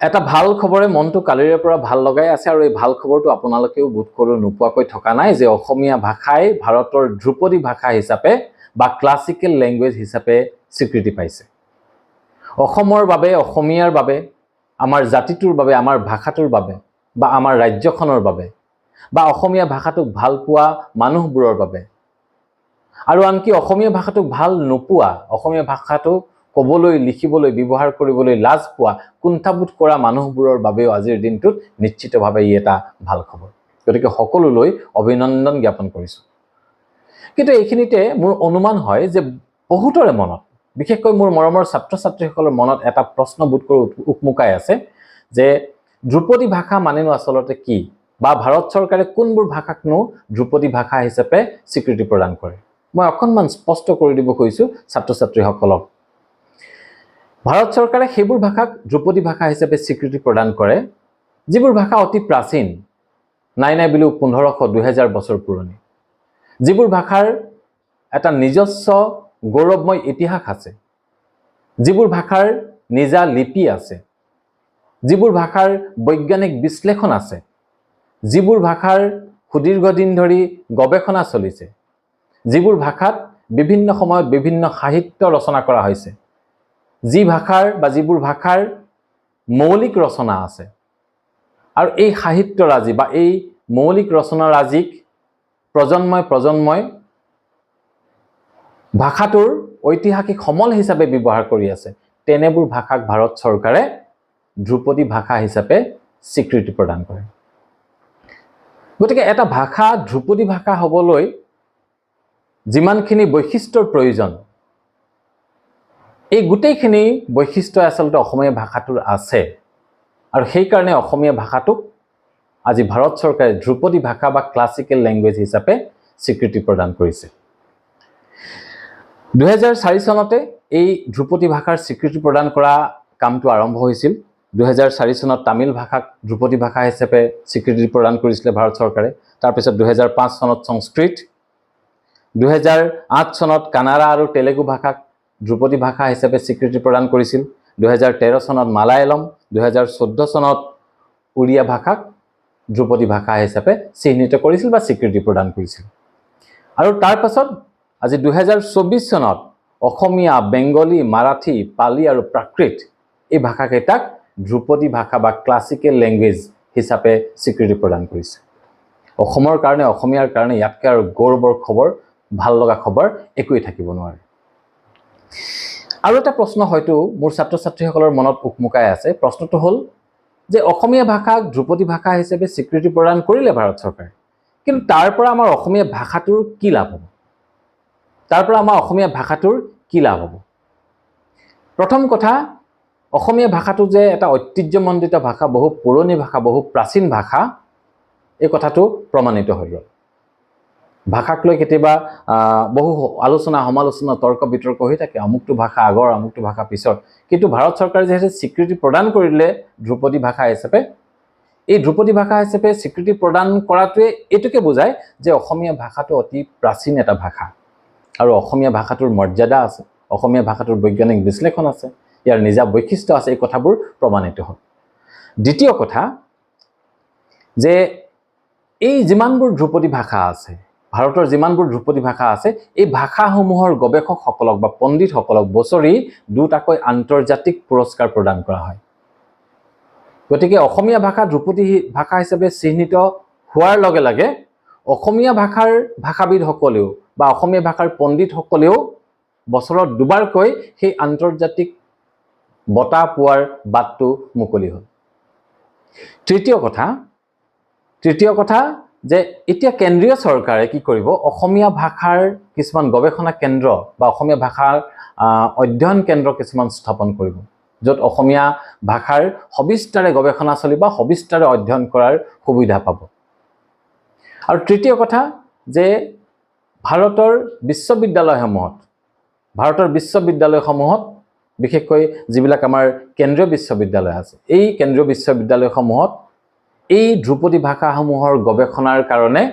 এটা ভাল খবৰে মনটো কালিৰে পৰা ভাল লগাই আছে আৰু এই ভাল খবৰটো আপোনালোকেও বোধ কৰোঁ নোপোৱাকৈ থকা নাই যে অসমীয়া ভাষাই ভাৰতৰ ধ্ৰুপদী ভাষা হিচাপে বা ক্লাছিকেল লেংগুৱেজ হিচাপে স্বীকৃতি পাইছে। অসমৰ বাবে, অসমীয়াৰ বাবে, আমাৰ জাতিটোৰ বাবে, আমাৰ ভাষাটোৰ বাবে বা আমাৰ ৰাজ্যখনৰ বাবে বা অসমীয়া ভাষাটোক ভাল পোৱা মানুহবোৰৰ বাবে আৰু আনকি অসমীয়া ভাষাটোক ভাল নোপোৱা, অসমীয়া ভাষাটো ক'বলৈ, লিখিবলৈ, ব্যৱহাৰ কৰিবলৈ লাজ পোৱা, কুণ্ঠাবোধ কৰা মানুহবোৰৰ বাবেও আজিৰ দিনটোত নিশ্চিতভাৱে ই এটা ভাল খবৰ। গতিকে সকলোলৈ অভিনন্দন জ্ঞাপন কৰিছোঁ। কিন্তু এইখিনিতে মোৰ অনুমান হয় যে বহুতৰে মনত, বিশেষকৈ মোৰ মৰমৰ ছাত্ৰ ছাত্ৰীসকলৰ মনত এটা প্ৰশ্ন বোধ কৰোঁ উকমুকাই আছে যে ধ্ৰুপদী ভাষা মানেনো আচলতে কি, বা ভাৰত চৰকাৰে কোনবোৰ ভাষাকনো ধ্ৰুপদী ভাষা হিচাপে স্বীকৃতি প্ৰদান কৰে। মই অকণমান স্পষ্ট কৰি দিব খুজিছোঁ ছাত্ৰ ছাত্ৰীসকলক। ভাৰত চৰকাৰে সেইবোৰ ভাষাক ধ্ৰুপদী ভাষা হিচাপে স্বীকৃতি প্ৰদান কৰে যিবোৰ ভাষা অতি প্ৰাচীন, নাই বুলিও 1500-2000 বছৰ পুৰণি, যিবোৰ ভাষাৰ এটা নিজস্ব গৌৰৱময় ইতিহাস আছে, যিবোৰ ভাষাৰ নিজা লিপি আছে, যিবোৰ ভাষাৰ বৈজ্ঞানিক বিশ্লেষণ আছে, যিবোৰ ভাষাৰ সুদীৰ্ঘ দিন ধৰি গৱেষণা চলিছে, যিবোৰ ভাষাত বিভিন্ন সময়ত বিভিন্ন সাহিত্য ৰচনা কৰা হৈছে, যি ভাষাৰ বা যিবোৰ ভাষাৰ মৌলিক ৰচনা আছে আৰু এই সাহিত্যৰাজি বা এই মৌলিক ৰচনাৰাজিক প্ৰজন্মই ভাষাটোৰ ঐতিহাসিক সমল হিচাপে ব্যৱহাৰ কৰি আছে, তেনেবোৰ ভাষাক ভাৰত চৰকাৰে ধ্ৰুপদী ভাষা হিচাপে স্বীকৃতি প্ৰদান কৰে। গতিকে এটা ভাষা ধ্ৰুপদী ভাষা হ'বলৈ যিমানখিনি বৈশিষ্ট্যৰ প্ৰয়োজন, এই গোটেইখিনি বৈশিষ্ট্য আচলতে অসমীয়া ভাষাটোৰ আছে আৰু সেইকাৰণে অসমীয়া ভাষাটোক আজি ভাৰত চৰকাৰে ধ্ৰুপদী ভাষা বা ক্লাছিকেল লেংগুৱেজ হিচাপে স্বীকৃতি প্ৰদান কৰিছে। 2004 চনতে এই ধ্ৰুপদী ভাষাৰ স্বীকৃতি প্ৰদান কৰা কামটো আৰম্ভ হৈছিল। 2004 চনত তামিল ভাষাক ধ্ৰুপদী ভাষা হিচাপে স্বীকৃতি প্ৰদান কৰিছিলে ভাৰত চৰকাৰে। তাৰপিছত 2005 চনত সংস্কৃত, 2008 চনত কানাড়া আৰু তেলেগু ভাষাক ধ্ৰুপদী ভাষা হিচাপে স্বীকৃতি প্ৰদান কৰিছিল। 2013 চনত মালায়ালম, 2014 চনত উড়িয়া ভাষাক ধ্ৰুপদী ভাষা হিচাপে চিহ্নিত কৰিছিল বা স্বীকৃতি প্ৰদান কৰিছিল। আৰু তাৰপাছত আজি 2024 চনত অসমীয়া, বেংগলী, মাৰাঠী, পালি আৰু প্ৰাকৃত এই ভাষাকেইটাক ধ্ৰুপদী ভাষা বা ক্লাছিকেল লেংগুৱেজ হিচাপে স্বীকৃতি প্ৰদান কৰিছে। অসমৰ কাৰণে, অসমীয়াৰ কাৰণে ইয়াতকৈ আৰু গৌৰৱৰ খবৰ, ভাল লগা খবৰ একোৱেই থাকিব নোৱাৰে। আৰু এটা প্ৰশ্ন হয়তো মোৰ ছাত্ৰ ছাত্ৰীসকলৰ মনত উকমুকাই আছে। প্ৰশ্নটো হ'ল যে অসমীয়া ভাষাক ধ্ৰুপদী ভাষা হিচাপে স্বীকৃতি প্ৰদান কৰিলে ভাৰত চৰকাৰে, কিন্তু তাৰ পৰা আমাৰ অসমীয়া ভাষাটোৰ কি লাভ হ'ব? প্ৰথম কথা, অসমীয়া ভাষাটো যে এটা ঐতিহ্যমণ্ডিত ভাষা, বহু পুৰণি ভাষা, বহু প্ৰাচীন ভাষা, এই কথাটো প্ৰমাণিত হৈ গ'ল। ভাষাক লৈ কেতিয়াবা বহু আলোচনা, সমালোচনা, তৰ্ক বিতৰ্ক হৈ থাকে, আমুকটো ভাষা আগৰ, আমুকটো ভাষা পিছৰ। কিন্তু ভাৰত চৰকাৰে যিহেতু স্বীকৃতি প্ৰদান কৰিলে ধ্ৰুপদী ভাষা হিচাপে, এই ধ্ৰুপদী ভাষা হিচাপে স্বীকৃতি প্ৰদান কৰাটোৱে এইটোকে বুজায় যে অসমীয়া ভাষাটো অতি প্ৰাচীন এটা ভাষা আৰু অসমীয়া ভাষাটোৰ মৰ্যাদা আছে, অসমীয়া ভাষাটোৰ বৈজ্ঞানিক বিশ্লেষণ আছে, ইয়াৰ নিজা বৈশিষ্ট্য আছে, এই কথাবোৰ প্ৰমাণিত হ'ল। দ্বিতীয় কথা যে এই যিমানবোৰ ধ্ৰুপদী ভাষা আছে, ভাৰতৰ যিমানবোৰ ধ্ৰুপদী ভাষা আছে, এই ভাষাসমূহৰ গৱেষকসকলক বা পণ্ডিতসকলক বছৰি 2টাকৈ আন্তৰ্জাতিক পুৰস্কাৰ প্ৰদান কৰা হয়। গতিকে অসমীয়া ভাষা ধ্ৰুপদী ভাষা হিচাপে চিহ্নিত হোৱাৰ লগে লগে অসমীয়া ভাষাৰ ভাষাবিদসকলেও বা অসমীয়া ভাষাৰ পণ্ডিতসকলেও বছৰত 2বাৰকৈ সেই আন্তৰ্জাতিক বঁটা পোৱাৰ বাটটো মুকলি হ'ল। তৃতীয় কথা যে এতিয়া কেন্দ্ৰীয় চৰকাৰে কি কৰিব, অসমীয়া ভাষাৰ কিছুমান গৱেষণা কেন্দ্ৰ বা অসমীয়া ভাষাৰ অধ্যয়ন কেন্দ্ৰ কিছুমান স্থাপন কৰিব, য'ত অসমীয়া ভাষাৰ সবিস্তাৰে গৱেষণা চলিব, সবিস্তাৰে অধ্যয়ন কৰাৰ সুবিধা পাব। আৰু তৃতীয় কথা যে ভাৰতৰ বিশ্ববিদ্যালয়সমূহত বিশেষকৈ যিবিলাক আমাৰ কেন্দ্ৰীয় বিশ্ববিদ্যালয় আছে, এই কেন্দ্ৰীয় বিশ্ববিদ্যালয়সমূহত এই ধ্ৰুপদী ভাষাসমূহৰ গৱেষণাৰ কাৰণে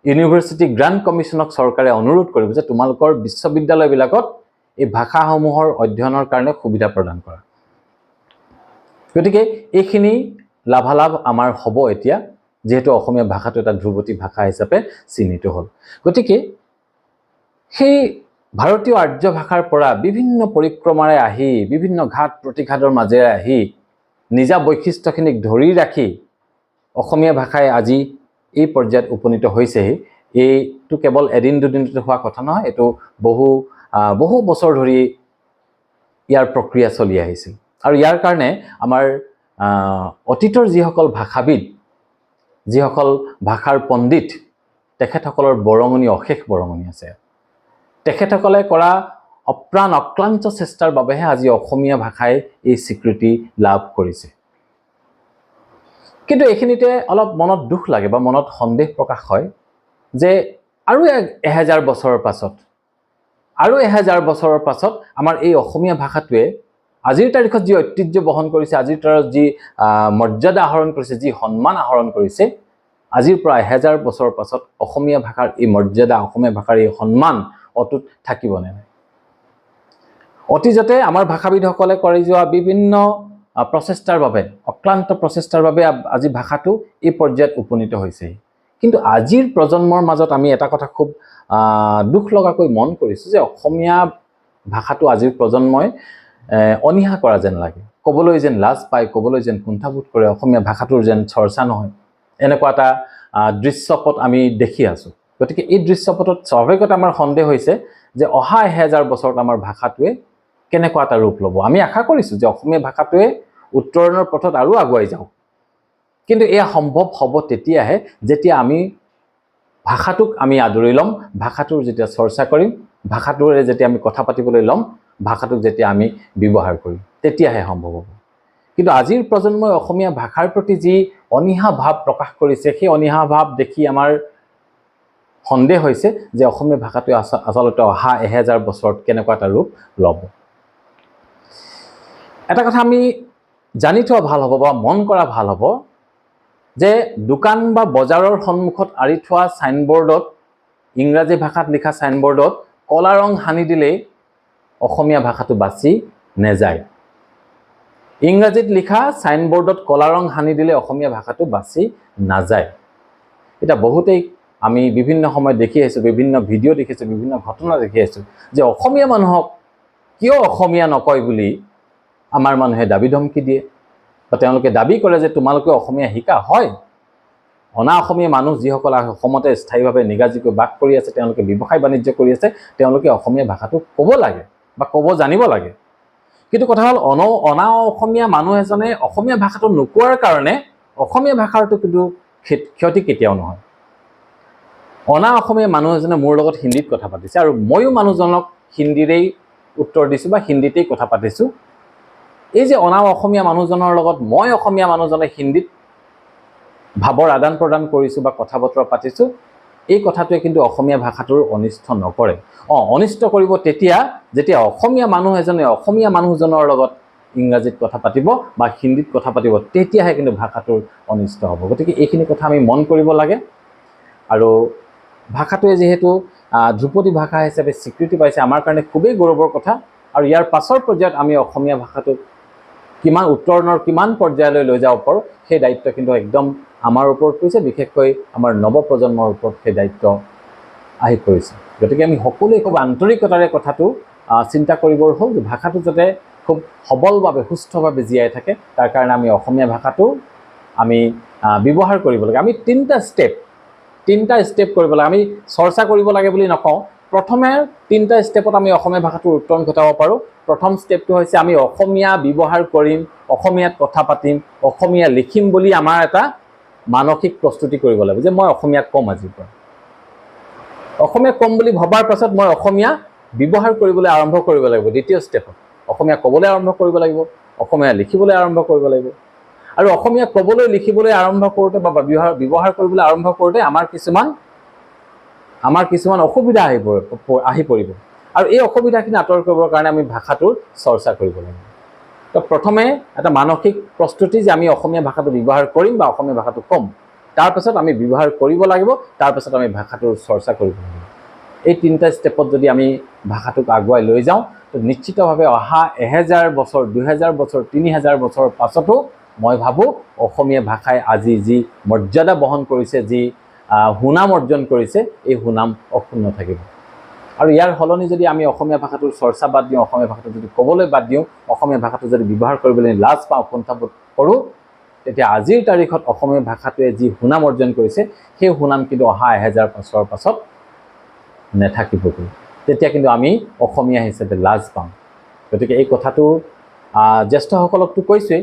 ইউনিভাৰ্চিটি গ্ৰাণ্ট কমিশ্যনক চৰকাৰে অনুৰোধ কৰিব যে তোমালোকৰ বিশ্ববিদ্যালয়বিলাকত এই ভাষাসমূহৰ অধ্যয়নৰ কাৰণে সুবিধা প্ৰদান কৰা। গতিকে এইখিনি লাভালাভ আমাৰ হ'ব এতিয়া, যেহেতু অসমীয়া ভাষাটো এটা ধ্ৰুপদী ভাষা হিচাপে চিহ্নিত হ'ল। গতিকে সেই ভাৰতীয় আৰ্য ভাষাৰ পৰা বিভিন্ন পৰিক্ৰমাৰে আহি, বিভিন্ন ঘাত প্ৰতিঘাতৰ মাজেৰে আহি নিজা বৈশিষ্ট্যখিনিক ধৰি ৰাখি অসমীয়া ভাষাই আজি এই পৰ্যায়ত উপনীত হৈছেহি। এইটো কেৱল এদিন দুদিনতে হোৱা কথা নহয়, এইটো বহু বছৰ ধৰি ইয়াৰ প্ৰক্ৰিয়া চলি আহিছিল। আৰু ইয়াৰ কাৰণে আমাৰ অতীতৰ যিসকল ভাষাবিদ, যিসকল ভাষাৰ পণ্ডিত, তেখেতসকলৰ বৰঙণি, অশেষ বৰঙণি আছে। তেখেতসকলে কৰা অপ্ৰাণ অক্লান্ত চেষ্টাৰ বাবেহে আজি অসমীয়া ভাষাই এই স্বীকৃতি লাভ কৰিছে। কিন্তু এইখিনিতে অলপ মনত দুখ লাগে বা মনত সন্দেহ প্ৰকাশ হয় যে আৰু 1000 বছৰৰ পাছত আমাৰ এই অসমীয়া ভাষাটোৱে আজিৰ তাৰিখত যি ঐতিহ্য বহন কৰিছে, আজিৰ তাৰিখত যি মৰ্যাদা আহৰণ কৰিছে, যি সন্মান আহৰণ কৰিছে, আজিৰ পৰা 1000 বছৰৰ পাছত অসমীয়া ভাষাৰ এই মৰ্যাদা, অসমীয়া ভাষাৰ এই সন্মান অটুট থাকিবনে নাই? অতীজতে আমাৰ ভাষাবিদসকলে কৰি যোৱা বিভিন্ন প্ৰচেষ্টাৰ বাবে, অক্লান্ত প্ৰচেষ্টাৰ বাবে আজি ভাষাটো এই পৰ্যায়ত উপনীত হৈছে। কিন্তু আজিৰ প্ৰজন্মৰ মাজত আমি এটা কথা খুব দুখ লগাকৈ মন কৰিছোঁ যে অসমীয়া ভাষাটো আজিৰ প্ৰজন্মই অনীহা কৰা যেন লাগে, ক'বলৈ যেন লাজ পায়, ক'বলৈ যেন কুণ্ঠাবোধ কৰে, অসমীয়া ভাষাটোৰ যেন চৰ্চা নহয়, এনেকুৱা এটা দৃশ্যপট আমি দেখি আছোঁ। গতিকে এই দৃশ্যপটত স্বাভাৱিকতে আমাৰ সন্দেহ হৈছে যে অহা 1000 বছৰত আমাৰ ভাষাটোৱে কেনেকুৱা এটা ৰূপ ল'ব। আমি আশা কৰিছোঁ যে অসমীয়া ভাষাটোৱে উত্তৰণৰ পথত আৰু আগুৱাই যাওক। কিন্তু এয়া সম্ভৱ হ'ব তেতিয়াহে যেতিয়া আমি ভাষাটোক আমি আদৰি ল'ম, ভাষাটোৰ যেতিয়া চৰ্চা কৰিম, ভাষাটোৰে যেতিয়া আমি কথা পাতিবলৈ ল'ম, ভাষাটোক যেতিয়া আমি ব্যৱহাৰ কৰিম, তেতিয়াহে সম্ভৱ হ'ব। কিন্তু আজিৰ প্ৰজন্মই অসমীয়া ভাষাৰ প্ৰতি যি অনীহা ভাৱ প্ৰকাশ কৰিছে, সেই অনীহা ভাৱ দেখি আমাৰ সন্দেহ হৈছে যে অসমীয়া ভাষাটোৱে আচলতে অহা 1000 বছৰত কেনেকুৱা এটা ৰূপ ল'ব। এটা কথা আমি জানি থোৱা ভাল হ'ব বা মন কৰা ভাল হ'ব যে দোকান বা বজাৰৰ সন্মুখত আঁৰি থোৱা ছাইনবোৰ্ডত, ইংৰাজী ভাষাত লিখা ছাইনবোৰ্ডত কলা ৰং সানি দিলেই অসমীয়া ভাষাটো বাছি নেযায়। ইংৰাজীত লিখা ছাইনবোৰ্ডত কলা ৰং সানি দিলে অসমীয়া ভাষাটো বাছি নাযায়। এতিয়া বহুতেই আমি বিভিন্ন সময়ত দেখি আহিছোঁ, বিভিন্ন ভিডিঅ' দেখিছোঁ, বিভিন্ন ঘটনা দেখি আহিছোঁ যে অসমীয়া মানুহক কিয় অসমীয়া নকয় বুলি আমাৰ মানুহে দাবী ধমকি দিয়ে, বা তেওঁলোকে দাবী কৰে যে তোমালোকে অসমীয়া শিকা। হয়, অনা অসমীয়া মানুহ যিসকল অসমতে স্থায়ীভাৱে নিগাজীকৈ বাস কৰি আছে, তেওঁলোকে ব্যৱসায় বাণিজ্য কৰি আছে, তেওঁলোকে অসমীয়া ভাষাটো ক'ব লাগে বা ক'ব জানিব লাগে। কিন্তু কথা হ'ল অনা অসমীয়া মানুহ এজনে অসমীয়া ভাষাটো নোকোৱাৰ কাৰণে অসমীয়া ভাষাটো কিন্তু ক্ষতি কেতিয়াও নহয়। অনা অসমীয়া মানুহ এজনে মোৰ লগত হিন্দীত কথা পাতিছে আৰু ময়ো মানুহজনক হিন্দীৰেই উত্তৰ দিছোঁ বা হিন্দীতেই কথা পাতিছোঁ। এই যে অনা অসমীয়া মানুহজনৰ লগত মই অসমীয়া মানুহজনে হিন্দীত ভাৱৰ আদান প্ৰদান কৰিছোঁ বা কথা বতৰা পাতিছোঁ, এই কথাটোৱে কিন্তু অসমীয়া ভাষাটোৰ অনিষ্ট নকৰে। অনিষ্ট কৰিব তেতিয়া যেতিয়া অসমীয়া মানুহ এজনে অসমীয়া মানুহজনৰ লগত ইংৰাজীত কথা পাতিব বা হিন্দীত কথা পাতিব, তেতিয়াহে কিন্তু ভাষাটোৰ অনিষ্ট হ'ব। গতিকে এইখিনি কথা আমি মন কৰিব লাগে। আৰু ভাষাটোৱে যিহেতু ধ্ৰুপদী ভাষা হিচাপে স্বীকৃতি পাইছে, আমাৰ কাৰণে খুবেই গৌৰৱৰ কথা। আৰু ইয়াৰ পাছৰ পৰ্যায়ত আমি অসমীয়া ভাষাটোক উত্তৰণৰ কিমান পৰ্যায়লৈ লৈ যাব পাৰোঁ, সেই দায়িত্ব কিন্তু একদম আমাৰ ওপৰত পৰিছে, বিশেষকৈ আমাৰ নৱপ্ৰজন্মৰ ওপৰত সেই দায়িত্ব আহি পৰিছে। গতিকে আমি সকলোৱে খুব আন্তৰিকতাৰে কথাটো চিন্তা কৰিবৰ হ'ল যে ভাষাটো যাতে খুব সবলভাৱে, সুস্থভাৱে জীয়াই থাকে, তাৰ কাৰণে আমি অসমীয়া ভাষাটো আমি ব্যৱহাৰ কৰিব লাগে। আমি তিনিটা ষ্টেপ কৰিব লাগে। আমি চৰ্চা কৰিব লাগে বুলি নকওঁ। প্ৰথমে 3টা ষ্টেপত আমি অসমীয়া ভাষাটোৰ উত্তৰণ ঘটাব পাৰোঁ। প্ৰথম ষ্টেপটো হৈছে আমি অসমীয়া ব্যৱহাৰ কৰিম, অসমীয়াত কথা পাতিম, অসমীয়া লিখিম বুলি আমাৰ এটা মানসিক প্ৰস্তুতি কৰিব লাগিব যে মই অসমীয়া ক'ম, আজিৰ পৰা অসমীয়া ক'ম বুলি ভবাৰ পাছত মই অসমীয়া ব্যৱহাৰ কৰিবলৈ আৰম্ভ কৰিব লাগিব। দ্বিতীয় ষ্টেপত অসমীয়া ক'বলৈ আৰম্ভ কৰিব লাগিব, অসমীয়া লিখিবলৈ আৰম্ভ কৰিব লাগিব। আৰু অসমীয়া ক'বলৈ, লিখিবলৈ আৰম্ভ কৰোঁতে বা ব্যৱহাৰ কৰিবলৈ আৰম্ভ কৰোঁতে আমাৰ কিছুমান অসুবিধা আহি পৰিব। আৰু এই অসুবিধাখিনি আঁতৰ কৰিবৰ কাৰণে আমি ভাষাটোৰ চৰ্চা কৰিব লাগিব। তো প্ৰথমে এটা মানসিক প্ৰস্তুতি যে আমি অসমীয়া ভাষাটো ব্যৱহাৰ কৰিম বা অসমীয়া ভাষাটো ক'ম, তাৰপাছত আমি ব্যৱহাৰ কৰিব লাগিব, তাৰপাছত আমি ভাষাটোৰ চৰ্চা কৰিব লাগিব। এই 3টা ষ্টেপত যদি আমি ভাষাটোক আগুৱাই লৈ যাওঁ, তো তো নিশ্চিতভাৱে অহা 1000 বছৰ 2000 বছৰ 3000 বছৰৰ পাছতো মই ভাবোঁ অসমীয়া ভাষাই আজি যি মৰ্যাদা বহন কৰিছে, যি সুনাম অৰ্জন কৰিছে, এই সুনাম অক্ষুণ্ণ থাকিব। আৰু ইয়াৰ সলনি যদি আমি অসমীয়া ভাষাটোৰ চৰ্চা বাদ দিওঁ, অসমীয়া ভাষাটো যদি ক'বলৈ বাদ দিওঁ, অসমীয়া ভাষাটো যদি ব্যৱহাৰ কৰিবলৈ লাজ পাওঁ, কুণ্ঠাবোধ কৰোঁ, তেতিয়া আজিৰ তাৰিখত অসমীয়া ভাষাটোৱে যি সুনাম অৰ্জন কৰিছে, সেই সুনাম কিন্তু অহা 1000 বছৰৰ পাছত নাথাকিবগৈ। তেতিয়া কিন্তু আমি অসমীয়া হিচাপে লাজ পাম। গতিকে এই কথাটো জ্যেষ্ঠসকলকতো কৈছোৱেই,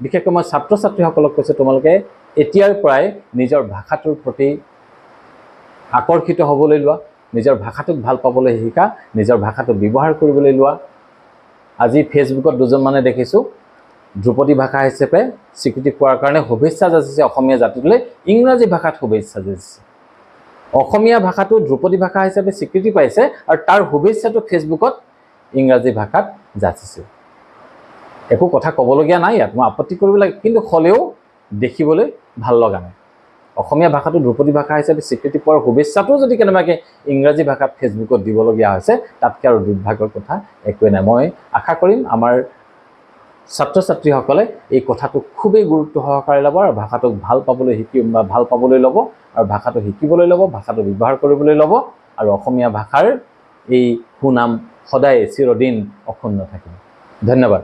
বিশেষকৈ মই ছাত্ৰ ছাত্ৰীসকলক কৈছোঁ, তোমালোকে এতিয়াৰ পৰাই নিজৰ ভাষাটোৰ প্ৰতি আকৰ্ষিত হ'বলৈ লোৱা, নিজৰ ভাষাটোক ভাল পাবলৈ শিকা, নিজৰ ভাষাটো ব্যৱহাৰ কৰিবলৈ লোৱা। আজি ফেচবুকত দুজনমানে দেখিছোঁ ধ্ৰুপদী ভাষা হিচাপে স্বীকৃতি পোৱাৰ কাৰণে শুভেচ্ছা যাচিছে অসমীয়া জাতিটোলৈ, ইংৰাজী ভাষাত শুভেচ্ছা যাচিছে। অসমীয়া ভাষাটো ধ্ৰুপদী ভাষা হিচাপে স্বীকৃতি পাইছে আৰু তাৰ শুভেচ্ছাটো ফেচবুকত ইংৰাজী ভাষাত যাচিছে। একো কথা ক'বলগীয়া নাই ইয়াত, মই আপত্তি কৰিব লাগে, কিন্তু হ'লেও দেখিবলৈ ভাল লগা নাই। অসমীয়া ভাষাটো ধ্ৰুপদী ভাষা হিচাপে স্বীকৃতি পোৱাৰ শুভেচ্ছাটো যদি কেনেবাকৈ ইংৰাজী ভাষাত ফেচবুকত দিবলগীয়া হৈছে, তাতকৈ আৰু দুৰ্ভাগ্যৰ কথা একোৱেই নাই। মই আশা কৰিম আমাৰ ছাত্ৰ ছাত্ৰীসকলে এই কথাটো খুবেই গুৰুত্ব সহকাৰে ল'ব আৰু ভাষাটোক ভাল পাবলৈ ল'ব আৰু ভাষাটো শিকিবলৈ ল'ব, ভাষাটো ব্যৱহাৰ কৰিবলৈ ল'ব, আৰু অসমীয়া ভাষাৰ এই সুনাম সদায় চিৰদিন অক্ষুণ্ণ থাকিব। ধন্যবাদ।